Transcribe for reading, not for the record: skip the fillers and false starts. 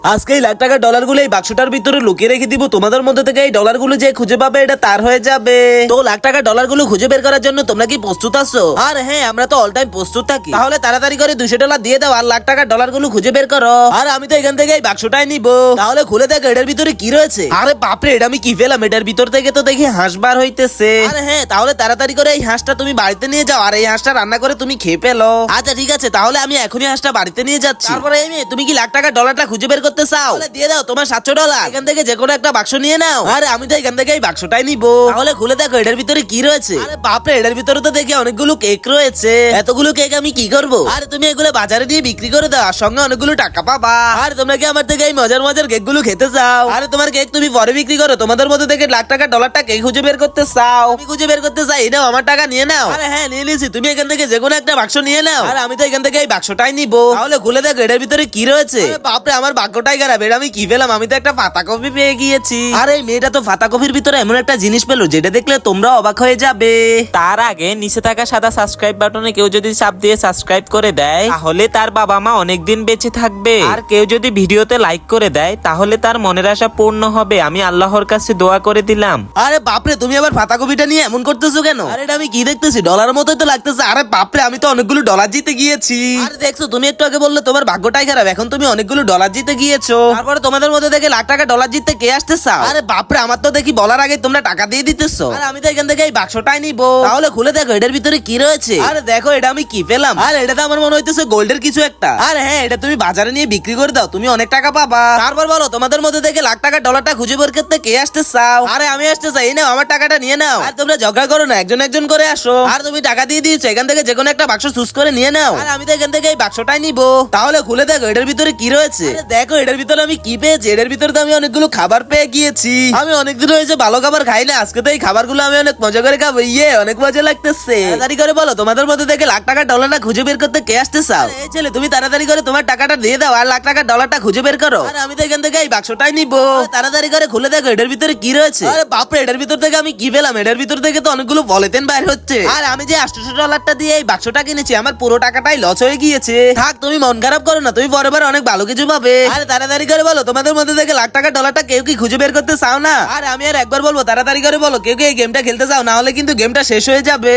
আজকে এই লাখ টাকার ডলার গুলো এই বাক্সটার ভিতরে লুকিয়ে রেখে দিব। তোমাদের মধ্যে থেকে এই ডলার গুলো যে খুঁজে পাবে এটা তার হয়ে যাবে। তো লাখ টাকার ডলার গুলো খুঁজে বের করার জন্য তোমরা কি প্রস্তুত আছো? আর হ্যাঁ, আমরা তো অল টাইম প্রস্তুত থাকি। তাহলে তাড়াতাড়ি করে $200 দিয়ে দাও আর লাখ টাকার ডলার গুলো খুঁজে বের করো। আর আমি তো এখান থেকে এই বাক্সটাই নিব। তাহলে খুলে দেখো এটার ভিতরে কি রয়েছে। আরে বাপরে, এটা আমি কি পেলাম? এটার ভিতর থেকে তো দেখি হাঁস বার হইতেছে। আর হ্যাঁ, তাহলে তাড়াতাড়ি করে এই হাঁসটা তুমি বাড়িতে নিয়ে যাও আর এই হাঁসটা রান্না করে তুমি খেয়ে পেলো। আচ্ছা ঠিক আছে, তাহলে আমি এখনই হাঁসটা বাড়িতে নিয়ে যাচ্ছি। তারপরে এই মেয়ে, তুমি কি লাখ টাকার ডলারটা খুঁজে বের করতে চাও? দিয়ে দাও তোমার $700। এখান থেকে যে কোনো একটা বাক্স নিয়ে নাও। আরে আমি তো এখান থেকে এই বাক্সটাই নিবো। তাহলে খুলে দেখো এটার ভিতরে কি রয়েছে। আরে বাপরে, এটার ভিতরে তো দেখি অনেকগুলো কেক রয়েছে। এতগুলো কেক আমি কি করবো? আরে তুমি এগুলো বাজারে দিয়ে বিক্রি করে দাও, আর সঙ্গে অনেকগুলো টাকা পাবা। আর তোমরা কি আমার থেকে এই মজার মজার কেক গুলো খেতে চাও? আরে তোমার কেক তুমি পরে বিক্রি করো। তোমাদের মধ্যে থেকে লাখ টাকার ডলারটা কেক খুঁজে বের করতে চাও? আমি খুঁজে বের করতে চাই, নাও আমার টাকা নিয়ে নাও। আরে হ্যাঁ, নিয়ে নিয়েছি। তুমি এখান থেকে যে কোনো একটা বাক্স নিয়ে নাও। আর আমি তো এখান থেকে এই বাক্সটাই নিবো। তাহলে খুলে দেখো এটার ভিতরে কি রয়েছে। বাপরে, আমার ভাগ্যটাই খারাপ। এটা আমি কি পেলাম? আমি তো একটা পাতা কপি পেয়ে গিয়েছি। আর এই মেয়েটা তো পাতা কপির ভিতরে এমন একটা জিনিস পেলো যেটা দেখলে তোমরা অবাক হয়ে যাবে। তার আগে নিচে থাকা সাদা সাবস্ক্রাইব বাটনে কেউ যদি চাপ দিয়ে সাবস্ক্রাইব করে দেয় তাহলে তার বাবা মা অনেকদিন বেঁচে থাকবে। আর কেউ যদি ভিডিওতে লাইক করে দেয় তাহলে তার মনের আশা পূর্ণ হবে। আমি আল্লাহর কাছে দোয়া করে দিলাম। আরে বাপরে, তুমি আবার পাতা কপিটা নিয়ে এমন করতেছো কেন? আরে এটা আমি কি দেখতেছি? ডলারের মতোই তো লাগতেছে। আরে বাপরে, আমি তো অনেকগুলো ডলার জিতে গিয়েছি। আরে দেখছো, তুমি একটু আগে বললে তোমার ভাগ্যটাই খারাপ, এখন তুমি অনেকগুলো ডলার জিতে গিয়েছো। তারপরে তোমাদের মধ্যে থেকে লাখ টাকা ডলার জিততে কে আসতে চাও? আরে বাপরে, আমার তো দেখি বলার আগে তোমরা টাকা দিয়ে দিতেছো। আর আমি তো এখান থেকে এই বাক্সটাই নিবো। তাহলে খুলে দেখো এটার ভিতরে কি রয়েছে। আরে দেখো, এটা আমি কি পেলাম। আর এটা তো আমার মনে হইতেছে গোল্ডের কিছু একটা। আর হ্যাঁ, এটা তুমি বাজারে নিয়ে বিক্রি করে দাও, তুমি অনেক টাকা পাবা। তারপর বলো তোমাদের মধ্যে থেকে লাখ টাকা ডলারটা খুঁজে বের করতে কে আসতে চাও? আরে আমি আসতে চাই, এই নাও আমার টাকাটা নিয়ে নাও। আর তোমরা ঝগড়া করো না, একজন একজন করে আসো। আর তুমি টাকা দিয়ে দিয়েছো, এখান থেকে যে কোনো একটা বাক্স চুজ করে নিয়ে নাও। আর আমি তো এখান থেকে এই বাক্সটাই নিবো। তাহলে খুলে দেখো এটার ভিতরে কি রয়েছে। আরে দেখো এটার ভিতরে আমি কি পেয়েছি। এটার ভিতরে তো আমি অনেকগুলো খাবার পেয়ে গিয়েছি। আমি অনেকদিন হয়েছে ভালো খাবার খাই না, আজকে তো এই খাবারগুলো আমি অনেক মজা করে খাবো। অনেক মজা লাগতেছে। তাড়াতাড়ি করে বলো তোমাদের মধ্যে থেকে লাখ টাকার ডলারটা খুঁজে বের করতে কে আসতে চাও? এই ছেলে, তুমি তাড়াতাড়ি করে তোমার টাকাটা দিয়ে দাও আর লাখ টাকার ডলারটা খুঁজে বের করো। আর আমি তো এখান থেকে এই বাক্সটাই নিবো। তাড়াতাড়ি করে খুলে দেখো এটার ভিতরে কি রয়েছে। আরে বাপরে, এটার ভিতর থেকে আমি কি পেলাম? এটার ভিতর থেকে তো অনেকগুলো পলিথিন বাইর হচ্ছে। আর আমি যে $800 দিয়ে এই বাক্সটা কিনেছি, আমার পুরো টাকাটাই লস হয়ে গিয়েছে। থাক, তুমি মন খারাপ করো না, তুমি পরের অনেক ভালো কিছু পাবে। আর তাড়াতাড়ি করে বলো তোমাদের মধ্যে থেকে লাখ টাকার ডলারটা কেউ কি খুঁজে বের করতে চাও না? আর আমি আর একবার বলবো, তাড়াতাড়ি করে বলো কেউ কি এই গেমটা খেলতে চাও, না হলে কিন্তু গেমটা শেষ হয়ে যাবে।